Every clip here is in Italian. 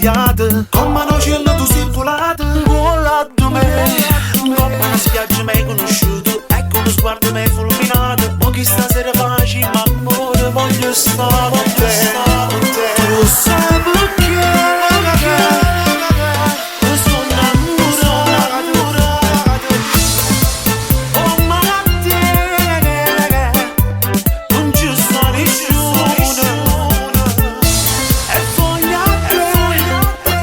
sbagliato, come no cielo tu sei volato, volato me, un po' una spiaggia mi hai conosciuto, ecco uno sguardo mi hai fulminato, mo che stasera facci, ma amore voglio stare con te, tu sai perché sono innamorato, oh ma te, non ci sta nessuno, e voglio a te,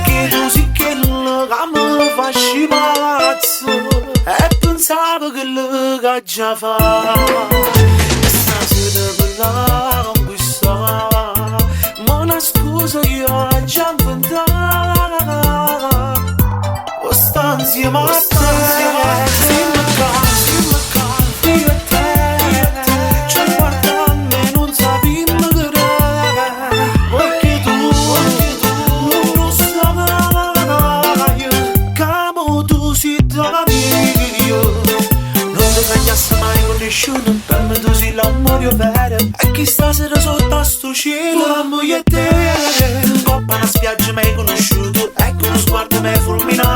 che tu sei quello che mi fasci pazzo, e pensavo che lo che già fa, e stasera quella con questa, ma una scusa io ho già inventato, o sta insieme a te, io e te, ci guardiamo e non sappiamo che perché tu non sai, come tu sei da mio, non ti cagliassi mai con nessuno, per me tu sei l'amore vero, e chi stasera sotto a sto cielo, amo io e te, un po' una spiaggia mi hai conosciuto, ecco uno sguardo mi hai fulminato,